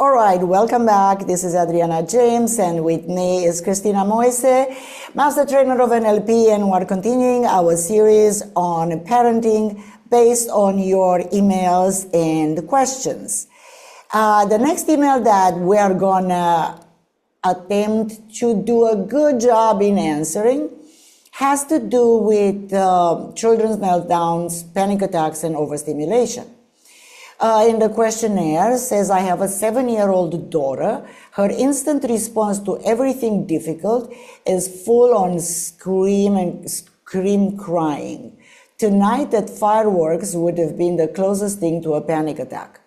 All right, welcome back. This is Adriana James, and with me is Cristina Moise, Master Trainer of NLP, and we're continuing our series on parenting based on your emails and questions. The next email that we are gonna attempt to do a good job in answering has to do with children's meltdowns, panic attacks, and overstimulation. In the questionnaire says, I have a 7-year-old daughter. Her instant response to everything difficult is full on scream crying. Tonight that fireworks would have been the closest thing to a panic attack.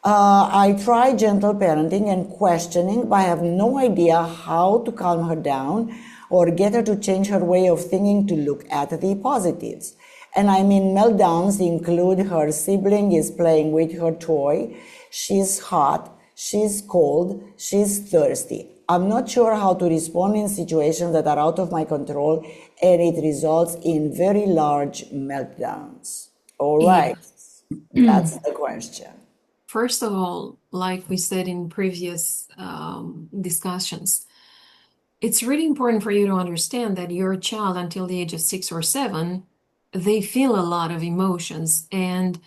I try gentle parenting and questioning, but I have no idea how to calm her down or get her to change her way of thinking to look at the positives. And I mean, meltdowns include her sibling is playing with her toy, she's hot, she's cold, she's thirsty. I'm not sure how to respond in situations that are out of my control, and it results in very large meltdowns. All right, that's the question. First of all, like we said in previous discussions, it's really important for you to understand that your child until the age of 6 or 7, they feel a lot of emotions, and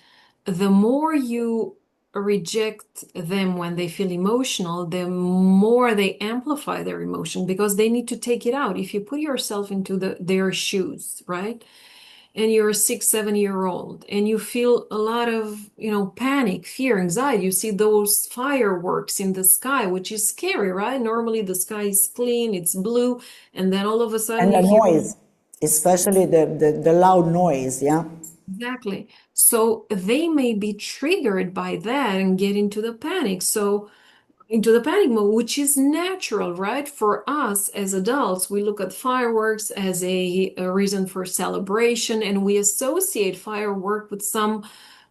the more you reject them when they feel emotional, the more they amplify their emotion because they need to take it out. If you put yourself into their shoes, right? And you're a 6, 7-year-old and you feel a lot of, panic, fear, anxiety. You see those fireworks in the sky, which is scary, right? Normally the sky is clean, it's blue, and then all of a sudden and the noise. Especially the loud noise, yeah? Exactly. So they may be triggered by that and get into the panic. So into the panic mode, which is natural, right? For us as adults, we look at fireworks as a reason for celebration, and we associate firework with some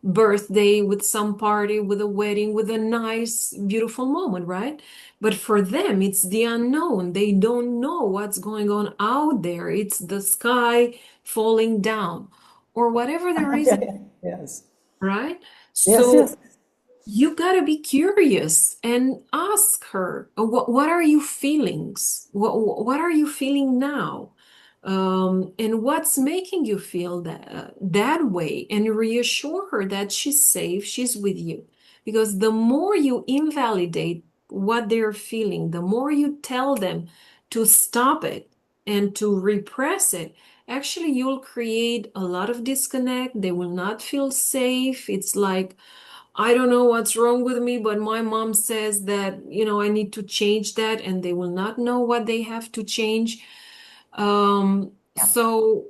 birthday, with some party, with a wedding, with a nice, beautiful moment, right? But for them, it's the unknown. They don't know what's going on out there. It's the sky falling down or whatever the reason, Yes. right? Yes, So yes. you gotta be curious and ask her, what are you feelings? What are you feeling now? And what's making you feel that way? And reassure her that she's safe, she's with you. Because the more you invalidate what they're feeling, the more you tell them to stop it and to repress it, actually you'll create a lot of disconnect. They will not feel safe. It's like, I don't know what's wrong with me, but my mom says that, I need to change that, and they will not know what they have to change. So,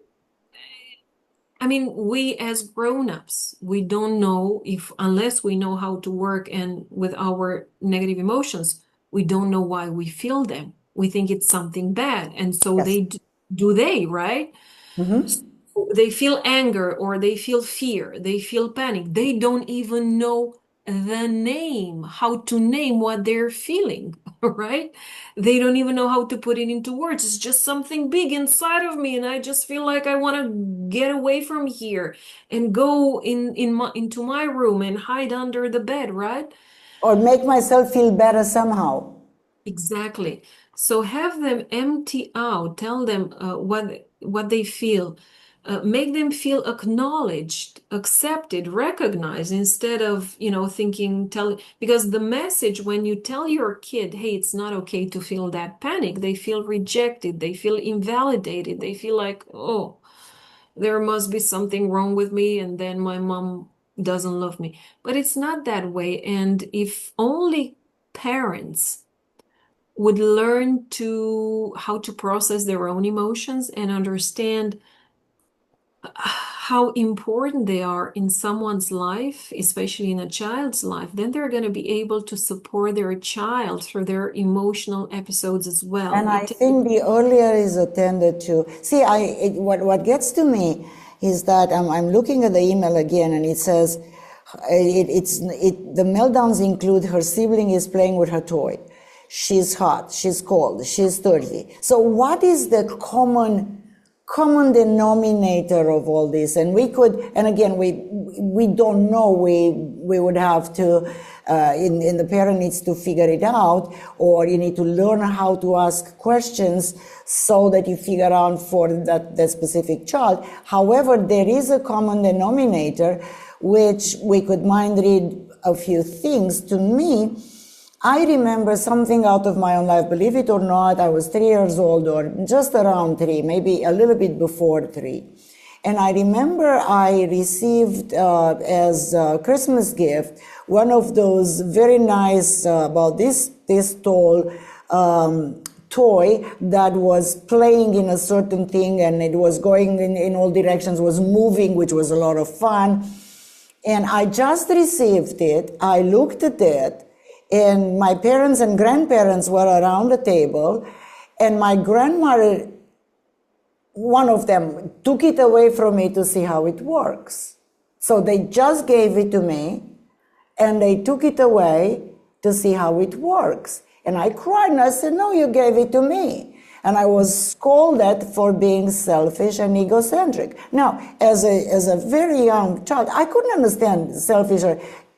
I mean, we as grown-ups, we don't know unless we know how to work and with our negative emotions, we don't know why we feel them. We think it's something bad. And so Yes. they, right? Mm-hmm. They feel anger or they feel fear, they feel panic. They don't even know the name, how to name what they're feeling, right? They don't even know how to put it into words. It's just something big inside of me, and I just feel like I want to get away from here and go into my room and hide under the bed, right? Or make myself feel better somehow. Exactly. So have them empty out, tell them what they feel. Make them feel acknowledged, accepted, recognized instead of, because the message when you tell your kid, hey, it's not okay to feel that panic, they feel rejected, they feel invalidated, they feel like, oh, there must be something wrong with me, and then my mom doesn't love me. But it's not that way. And if only parents would learn how to process their own emotions and understand how important they are in someone's life, especially in a child's life, then they're going to be able to support their child through their emotional episodes as well. And I think the earlier is attended to. See, what gets to me is that I'm looking at the email again, and it says the meltdowns include her sibling is playing with her toy. She's hot, she's cold, she's thirsty. So what is the common denominator of all this? And we could, and again, we don't know, we would have to, in the parent needs to figure it out, or you need to learn how to ask questions so that you figure out for that specific child. However, there is a common denominator, which we could mind read a few things. To me, I remember something out of my own life. Believe it or not, I was 3 years old, or just around 3, maybe a little bit before 3. And I remember I received as a Christmas gift one of those very nice, about this tall, toy that was playing in a certain thing, and it was going in all directions, was moving, which was a lot of fun. And I just received it. I looked at it, and my parents and grandparents were around the table, and my grandmother, one of them, took it away from me to see how it works. So they just gave it to me, and they took it away to see how it works. And I cried, and I said, no, you gave it to me. And I was scolded for being selfish and egocentric. Now, as a very young child, I couldn't understand selfish.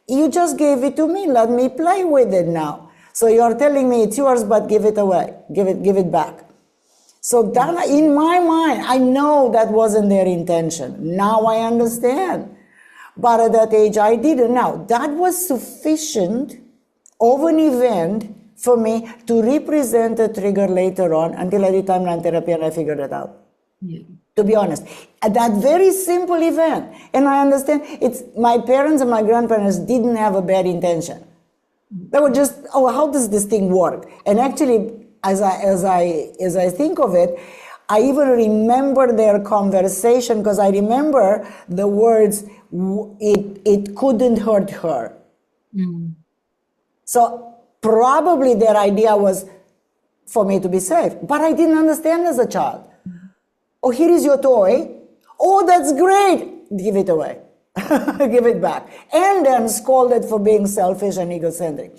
You just gave it to me. Let me play with it now. So you're telling me it's yours, but give it away. Give it back. So that, in my mind, I know that wasn't their intention. Now I understand. But at that age, I didn't. Now, that was sufficient of an event for me to represent a trigger later on, until I did timeline therapy and I figured it out. Yeah. To be honest, at that very simple event, and I understand it's my parents and my grandparents didn't have a bad intention. They were just, oh, how does this thing work? And actually, as I think of it, I even remember their conversation, because I remember the words, it couldn't hurt her. Mm. So probably their idea was for me to be safe, but I didn't understand as a child. Oh, here is your toy. Oh, that's great. Give it away. Give it back. And then scolded for being selfish and egocentric.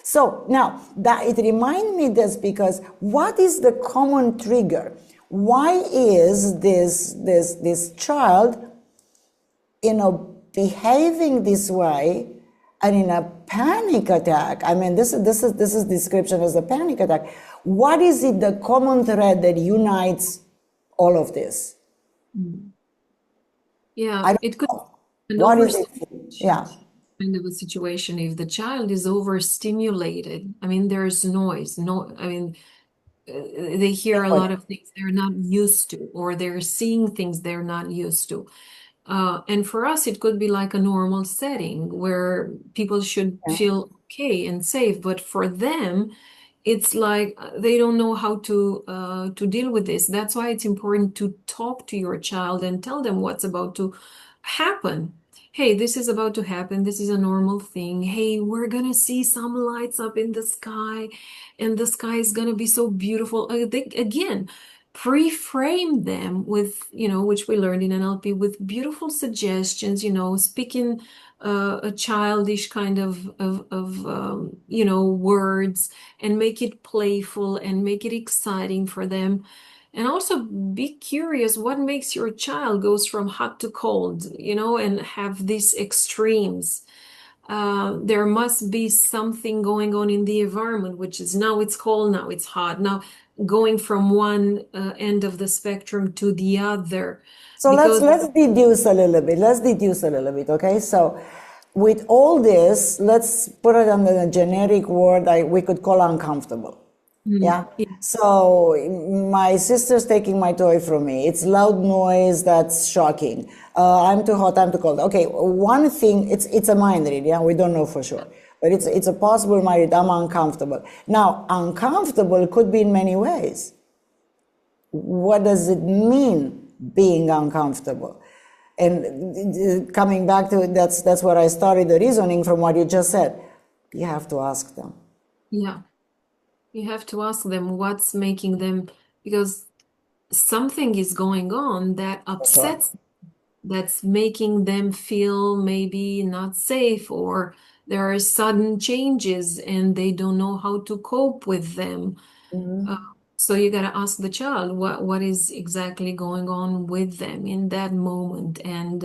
So now that it reminds me this, because what is the common trigger? Why is this child, behaving this way? And in a panic attack, I mean, this is description as a panic attack. What is it, the common thread that unites all of this? Yeah, it could. What is it? Yeah. Kind of a situation if the child is overstimulated. I mean, there's noise. They hear a lot of things they're not used to, or they're seeing things they're not used to. And for us, it could be like a normal setting where people should feel okay and safe. But for them, it's like they don't know how to deal with this. That's why it's important to talk to your child and tell them what's about to happen. Hey, this is about to happen. This is a normal thing. Hey, we're gonna see some lights up in the sky, and the sky is gonna be so beautiful. Again, pre-frame them with, which we learned in NLP, with beautiful suggestions, speaking a childish kind of words, and make it playful and make it exciting for them. And also be curious what makes your child goes from hot to cold, and have these extremes. There must be something going on in the environment, which is now it's cold, now it's hot, now going from one end of the spectrum to the other. So let's deduce a little bit. Okay, so with all this, let's put it under a generic word we could call uncomfortable. Yeah. So my sister's taking my toy from me. It's loud noise that's shocking. I'm too hot, I'm too cold. Okay, one thing, it's a mind read, yeah, we don't know for sure. But it's a possible mind read. I'm uncomfortable. Now, uncomfortable could be in many ways. What does it mean, being uncomfortable? And coming back to it, that's where I started the reasoning from what you just said. You have to ask them. Yeah. You have to ask them what's making them, because something is going on that upsets, that's making them feel maybe not safe, or there are sudden changes and they don't know how to cope with them. So you got to ask the child what is exactly going on with them in that moment, and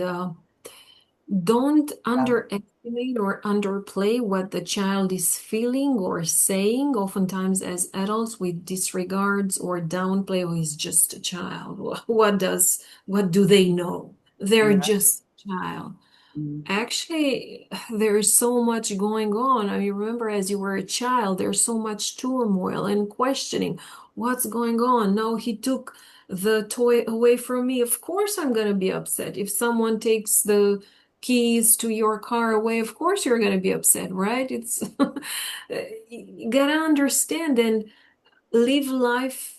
don't underestimate overestimate or underplay what the child is feeling or saying. Oftentimes, as adults, we disregards or downplay, oh, he's just a child. What do they know? They're Right. just a child. Mm. Actually, there's so much going on. I mean, remember as you were a child, there's so much turmoil and questioning. What's going on? No, he took the toy away from me. Of course, I'm going to be upset. If someone takes the keys to your car away, of course you're going to be upset, right? It's you gotta understand and live life,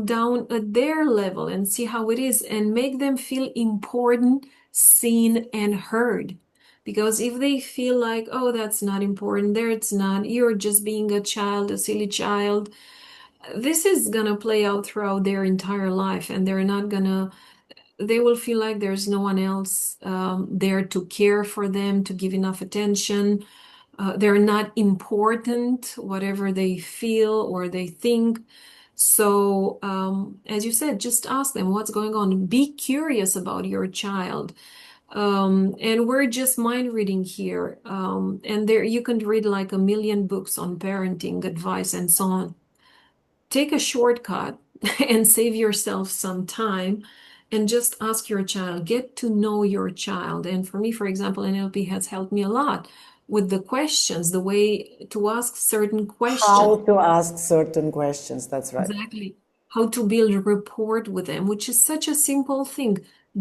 down at their level and see how it is and make them feel important, seen, and heard. Because if they feel like, oh, that's not important, there it's not, you're just being a child, a silly child, this is gonna play out throughout their entire life and they will feel like there's no one else there to care for them, to give enough attention. They're not important, whatever they feel or they think. So, as you said, just ask them what's going on. Be curious about your child. And we're just mind reading here. And there you can read like a million books on parenting advice and so on. Take a shortcut and save yourself some time and just ask your child, get to know your child. And for me, for example, NLP has helped me a lot with the questions, the way to ask certain questions. How to ask certain questions. That's right. Exactly. How to build rapport with them, which is such a simple thing.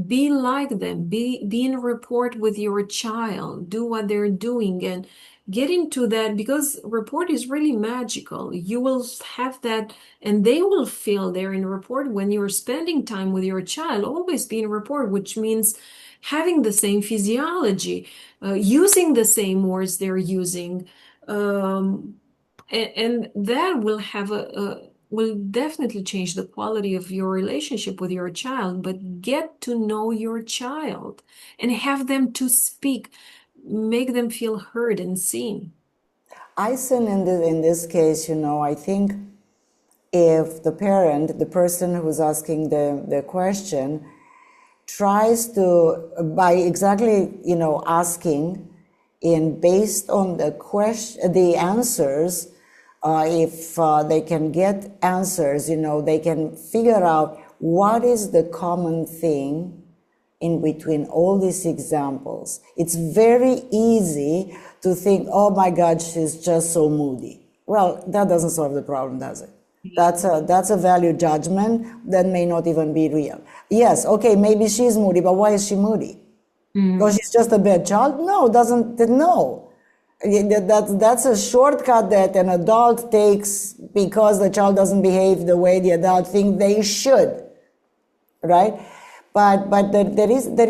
Be like them. Be in rapport with your child. Do what they're doing and get into that because rapport is really magical. You will have that and they will feel they're in rapport when you're spending time with your child. Always be in rapport, which means having the same physiology, using the same words they're using. And that will have will definitely change the quality of your relationship with your child, but get to know your child and have them to speak, make them feel heard and seen. I think in this case, I think if the parent, the person who's asking the question, tries to, by exactly, asking and based on the question, the answers, if they can get answers, they can figure out what is the common thing in between all these examples. It's very easy to think, oh my God, she's just so moody. Well, that doesn't solve the problem, does it? That's a value judgment that may not even be real. Yes, okay, maybe she's moody, but why is she moody? Because Mm. she's just a bad child? No. That's a shortcut that an adult takes because the child doesn't behave the way the adult think they should, right? But there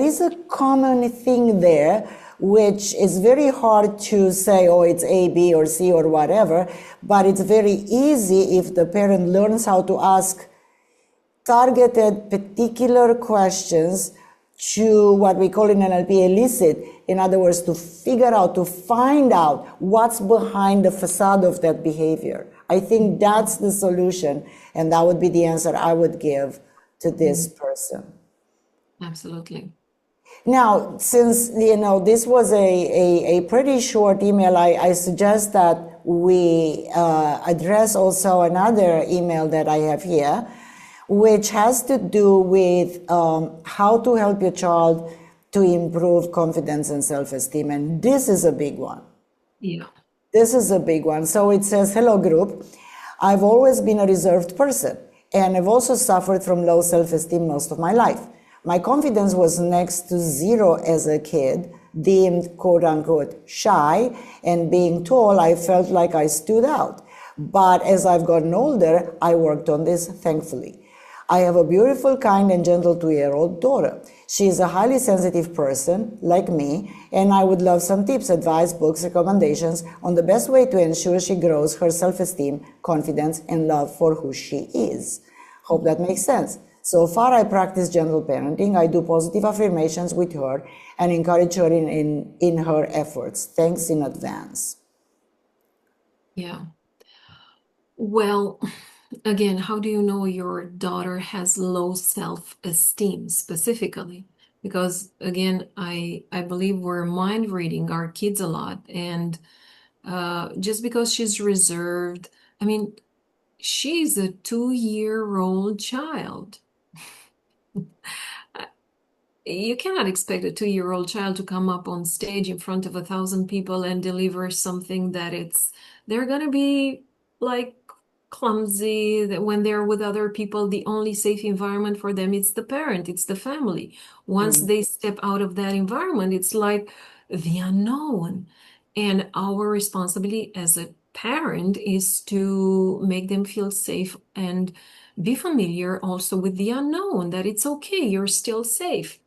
is a common thing there which is very hard to say, oh, it's A, B, or C, or whatever, but it's very easy if the parent learns how to ask targeted particular questions to what we call in NLP elicit. In other words, to figure out, to find out what's behind the facade of that behavior. I think that's the solution, and that would be the answer I would give to this person. Absolutely. Now, since this was a pretty short email, I suggest that we address also another email that I have here, which has to do with how to help your child to improve confidence and self-esteem. And this is a big one. Yeah. This is a big one. So it says, hello group. I've always been a reserved person, and I've also suffered from low self-esteem most of my life. My confidence was next to zero as a kid, deemed quote unquote shy, and being tall, I felt like I stood out. But as I've gotten older, I worked on this, thankfully. I have a beautiful, kind, and gentle 2-year-old daughter. She is a highly sensitive person, like me, and I would love some tips, advice, books, recommendations on the best way to ensure she grows her self-esteem, confidence, and love for who she is. Hope that makes sense. So far, I practice gentle parenting. I do positive affirmations with her and encourage her in her efforts. Thanks in advance. Yeah. Well, again, how do you know your daughter has low self-esteem specifically? because again, I believe we're mind reading our kids a lot, and just because she's reserved, I mean, she's a 2-year-old child. You cannot expect a 2-year-old child to come up on stage in front of 1,000 people and deliver something that they're gonna be like clumsy, that when they're with other people, the only safe environment for them is the parent, it's the family. Once Mm. they step out of that environment, it's like the unknown. And our responsibility as a parent is to make them feel safe and be familiar also with the unknown, that it's okay, you're still safe.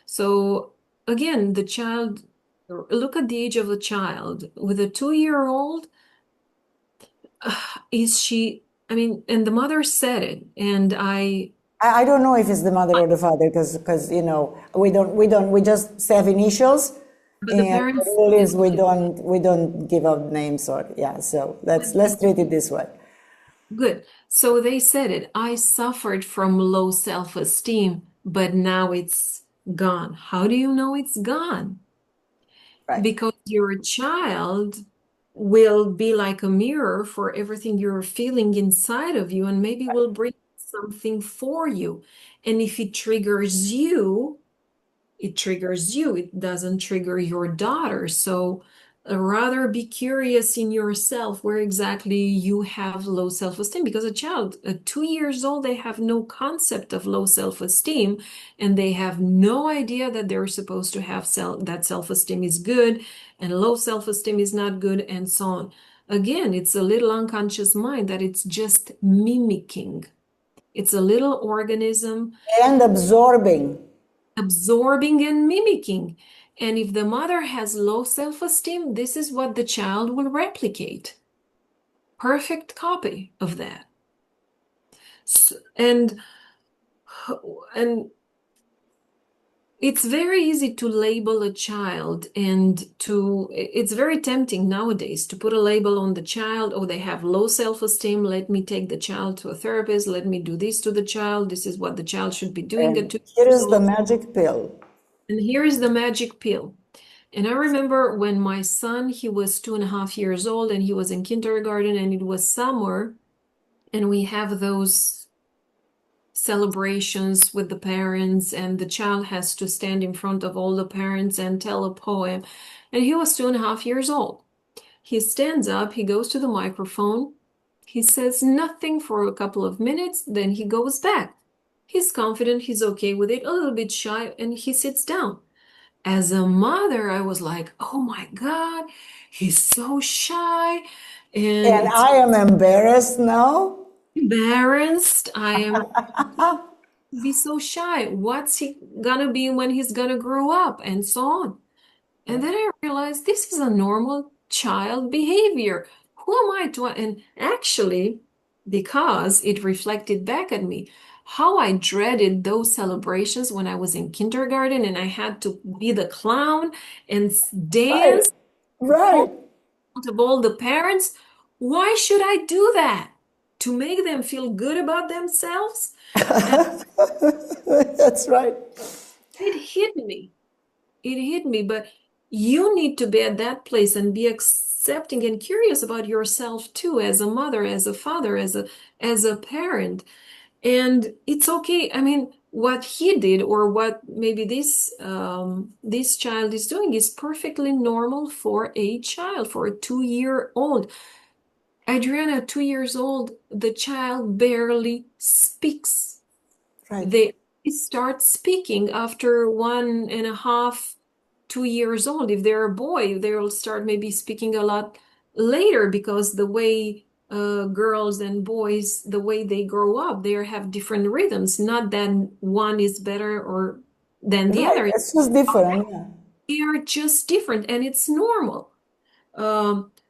So again, the child, look at the age of the child. With a 2-year-old, is she, I mean, and the mother said it, and I don't know if it's the mother or the father because you know we just have initials, but the and the parents rule said is it. we don't give out names or yeah. So let's treat it this way. Good. So they said it. I suffered from low self-esteem, but now it's gone. How do you know it's gone? Right. Because your child will be like a mirror for everything you're feeling inside of you, and maybe will bring something for you. And if it triggers you, it triggers you. It doesn't trigger your daughter. So rather be curious in yourself where exactly you have low self-esteem. Because a child at 2 years old, they have no concept of low self-esteem, and they have no idea that they're supposed to have that self-esteem is good and low self-esteem is not good, and so on. Again, it's a little unconscious mind that it's just mimicking. It's a little organism And absorbing. absorbing and mimicking. And if the mother has low self-esteem, this is what the child will replicate. Perfect copy of that. And it's very easy to label a child, and it's very tempting nowadays to put a label on the child. Oh, they have low self-esteem. Let me take the child to a therapist. Let me do this to the child. This is what the child should be doing at And 2 here years is the old. magic pill. And here is the magic pill. And I remember when my son, he was 2.5 years old, and he was in kindergarten, and it was summer, and we have those celebrations with the parents, and the child has to stand in front of all the parents and tell a poem. And he was 2.5 years old. He stands up, he goes to the microphone, he says nothing for a couple of minutes, then he goes back. He's confident, he's okay with it, a little bit shy, and he sits down. As a mother, I was like, oh my God, he's so shy, and And it's I am embarrassed now. embarrassed. I am be so shy. What's he gonna be when he's gonna grow up, and so on. And then I realized this is a normal child behavior. Who am I to? And actually, because it reflected back at me how I dreaded those celebrations when I was in kindergarten and I had to be the clown and Right. dance Right. of all the parents. Why should I do that? To make them feel good about themselves? And That's right. it hit me. It hit me, but you need to be at that place and be accepting and curious about yourself too, as a mother, as a father, as a parent. And it's okay. I mean, what he did, or what maybe this child is doing, is perfectly normal for a child, for a 2-year-old. Adriana, 2 years old, the child barely speaks. Right. They start speaking after 1.5, 2 years old. If they're a boy, they'll start maybe speaking a lot later, because the way girls and boys, the way they grow up, they have different rhythms. Not that one is better or than the Right. other. It's just different. Yeah. They are just different, and it's normal.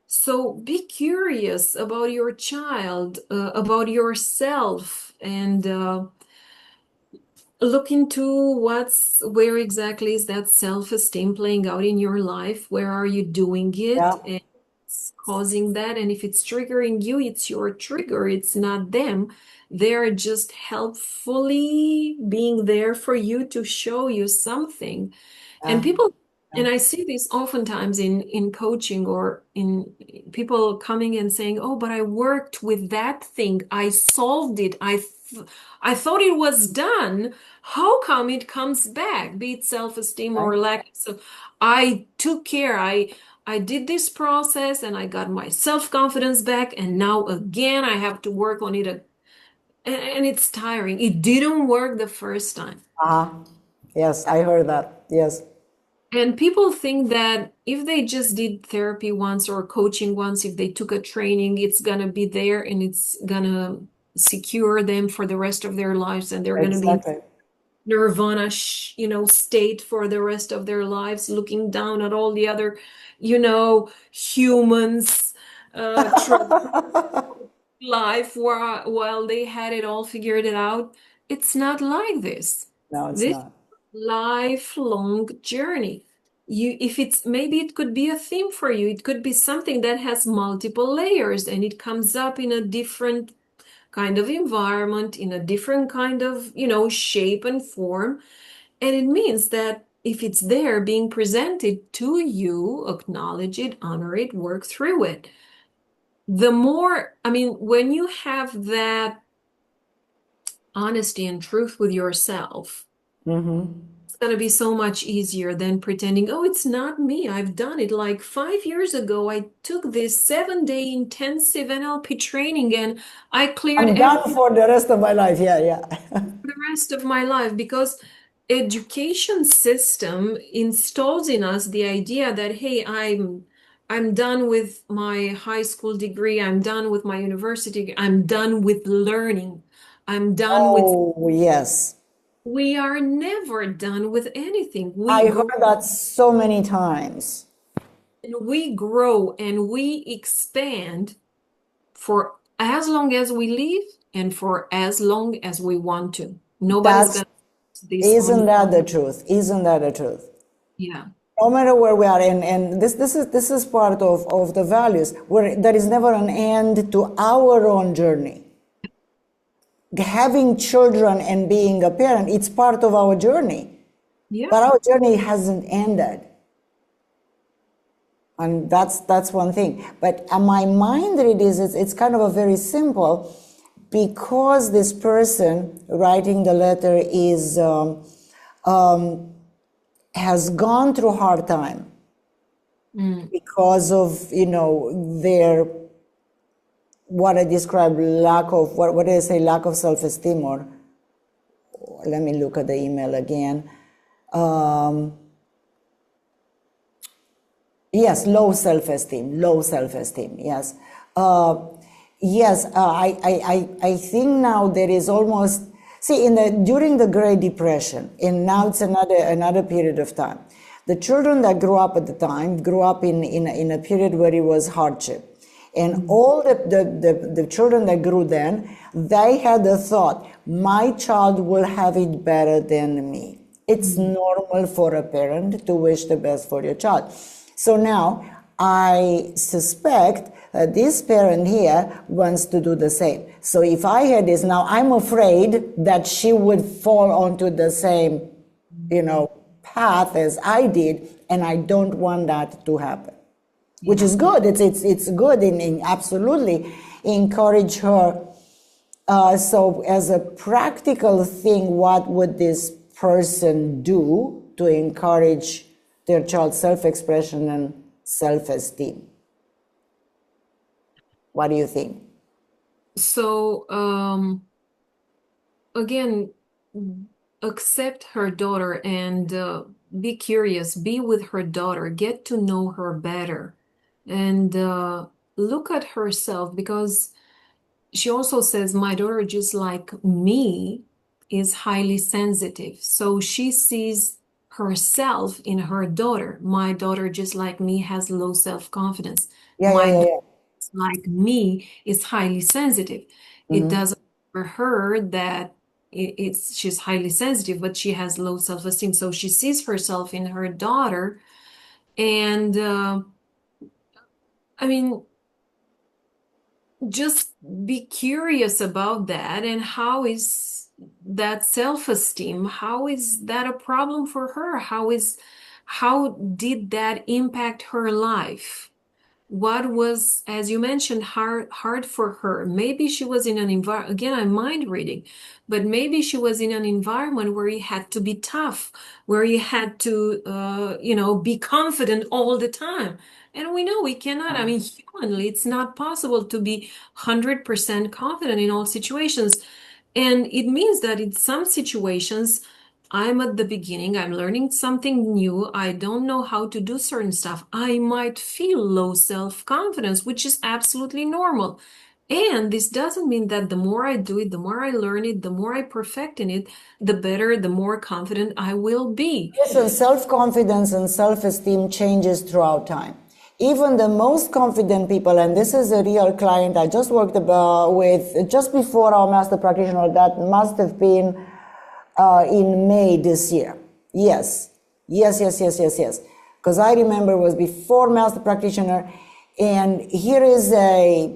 So be curious about your child, about yourself, and look into where exactly is that self-esteem playing out in your life? Where are you doing it? Yeah. what's causing that. And if it's triggering you, it's your trigger, it's not them. They're just helpfully being there for you to show you something. And Uh, people, and I see this oftentimes in coaching or in people coming and saying, "Oh, but I worked with that thing. I solved it. I thought it was done. How come it comes back? Be it self-esteem right? or lack." So I took care. I did this process and I got my self-confidence back. And now again, I have to work on it. And it's tiring. It didn't work the first time. Uh-huh. Yes, I heard that. Yes. And people think that if they just did therapy once or coaching once, if they took a training, it's gonna be there and it's gonna secure them for the rest of their lives, and they're gonna be in Exactly. nirvana, state for the rest of their lives, looking down at all the other, humans, life while they had it all figured it out. It's not like this. No, it's This not. lifelong journey. If it's maybe it could be a theme for you. It could be something that has multiple layers and it comes up in a different kind of environment, in a different kind of, shape and form. And it means that if it's there being presented to you, acknowledge it, honor it, work through it. The more, I mean, when you have that honesty and truth with yourself, Mm-hmm. it's going to be so much easier than pretending, "Oh, it's not me. I've done it. Like 5 years ago, I took this 7-day intensive NLP training and I cleared I'm every done for the rest of my life. Yeah, yeah. the rest of my life," because education system installs in us the idea that, hey, I'm done with my high school degree, I'm done with my university, I'm done with learning, I'm done with. Oh, yes. We are never done with anything. We I grow heard that so many times. and we grow and we expand for as long as we live and for as long as we want to. Nobody's That's, gonna do this on. isn't that the truth? Isn't that the truth? Yeah. No matter where we are, and this is part of the values, where there is never an end to our own journey. Having children and being a parent, it's part of our journey. Yeah. But our journey hasn't ended. And that's one thing. But my mind read is it's kind of a very simple, because this person writing the letter is has gone through hard time Mm. because of their, what I describe, lack of, what did I say, lack of self-esteem, or let me look at the email again. Yes, low self-esteem, yes. Yes, I think now there is almost, see, during the Great Depression, and now it's another period of time. The children that grew up at the time grew up in a period where it was hardship. And all the children that grew then, they had the thought, my child will have it better than me. It's normal for a parent to wish the best for your child. So now I suspect that this parent here wants to do the same. So if I had this now, I'm afraid that she would fall onto the same, path as I did, and I don't want that to happen. Which is good. It's good in absolutely encourage her. So as a practical thing, what would this person do to encourage their child's self-expression and self-esteem? What do you think? So, again, accept her daughter and be curious, be with her daughter, get to know her better, and look at herself, because she also says, my daughter, just like me, is highly sensitive. So she sees herself in her daughter. My daughter, just like me, has low self-confidence. Yeah, yeah, My yeah, daughter, yeah. like me, is highly sensitive. It Mm-hmm. doesn't for her that she's highly sensitive, but she has low self-esteem. So she sees herself in her daughter, and I mean, just be curious about that, and how is that self-esteem, how is that a problem for her? How did that impact her life? What was, as you mentioned, hard for her? Maybe she was in an environment, again, I'm mind reading, but maybe she was in an environment where you had to be tough, where you had to, be confident all the time. And we know we cannot. I mean, humanly, it's not possible to be 100% confident in all situations. And it means that in some situations, I'm at the beginning, I'm learning something new, I don't know how to do certain stuff. I might feel low self-confidence, which is absolutely normal. And this doesn't mean that the more I do it, the more I learn it, the more I perfect in it, the better, the more confident I will be. Listen, self-confidence and self-esteem changes throughout time. Even the most confident people, and this is a real client I just worked with just before our master practitioner, that must have been in May this year. Yes. Because I remember it was before master practitioner, and here is a,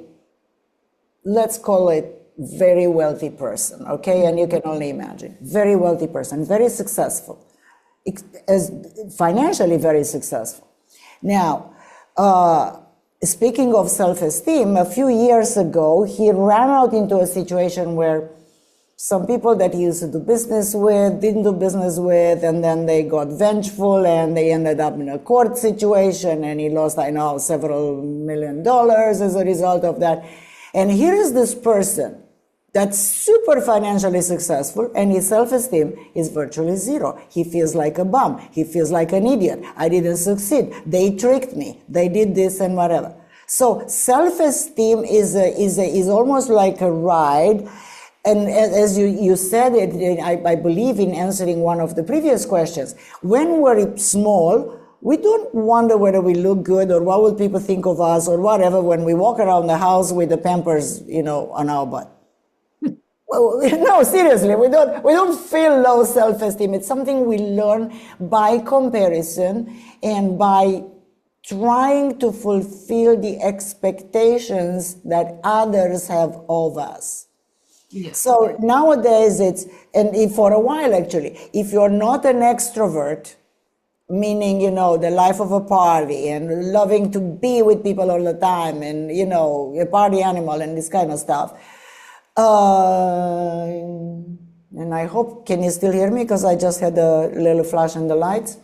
let's call it, very wealthy person, okay? And you can only imagine. Very wealthy person, very successful, as financially very successful. Now, speaking of self-esteem, a few years ago, he ran out into a situation where some people that he used to do business with didn't do business with, and then they got vengeful and they ended up in a court situation, and he lost, I know, several $1 million as a result of that. And here is this person that's super financially successful, and his self-esteem is virtually zero. He feels like a bum. He feels like an idiot. I didn't succeed. They tricked me. They did this and whatever. So self-esteem is almost like a ride. And as you said it, I believe in answering one of the previous questions. When we're small, we don't wonder whether we look good or what will people think of us or whatever when we walk around the house with the Pampers, on our butt. No, seriously, we don't feel low self-esteem. It's something we learn by comparison and by trying to fulfill the expectations that others have of us. Yes. So nowadays for a while actually, if you're not an extrovert, meaning, the life of a party and loving to be with people all the time and, a party animal and this kind of stuff. And I hope, can you still hear me? Because I just had a little flash in the lights.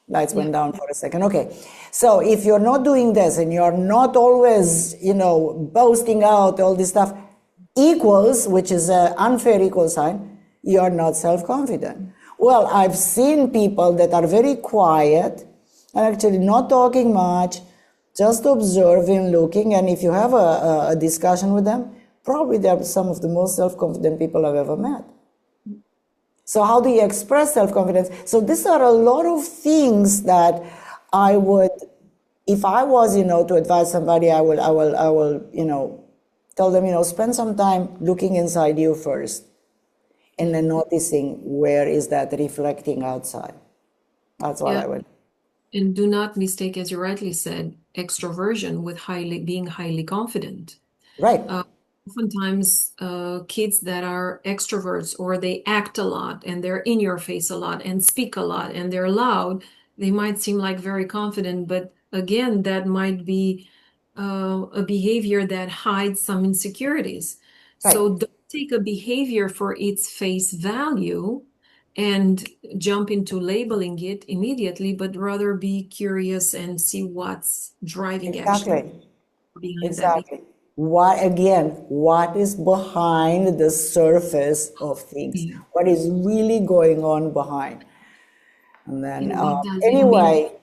Lights went down for a second. Okay. So if you're not doing this and you're not always, boasting out all this stuff, equals, which is an unfair equal sign, you're not self-confident. Well, I've seen people that are very quiet and actually not talking much, just observing, looking, and if you have a discussion with them, probably they're some of the most self-confident people I've ever met. So how do you express self-confidence? So these are a lot of things that I would, if I was, to advise somebody, I will, tell them, spend some time looking inside you first and then noticing where is that reflecting outside. That's what I would. And do not mistake, as you rightly said, extroversion with being highly confident. Right. Oftentimes, kids that are extroverts or they act a lot and they're in your face a lot and speak a lot and they're loud, they might seem like very confident, but again, that might be a behavior that hides some insecurities. Right. So don't take a behavior for its face value and jump into labeling it immediately, but rather be curious and see what's driving action behind that behavior. What is behind the surface of things? Yeah. What is really going on behind? And then, And anyway.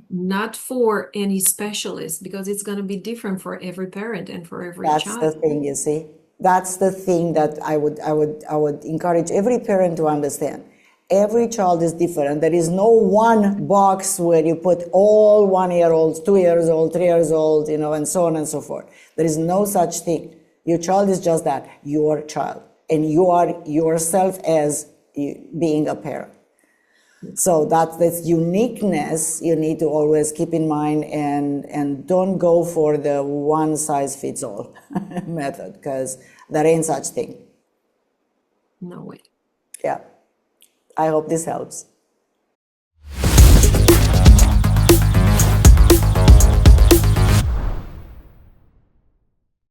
Not for any specialist, because it's going to be different for every parent and for every child. That's the thing, you see. That's the thing that I would encourage every parent to understand. Every child is different. There is no one box where you put all 1 year olds, 2 years old, 3 years old, and so on and so forth. There is no such thing. Your child is just that, your child. And you are yourself as being a parent. So that's this uniqueness you need to always keep in mind, and don't go for the one size fits all method, because there ain't such thing. No way. Yeah. I hope this helps.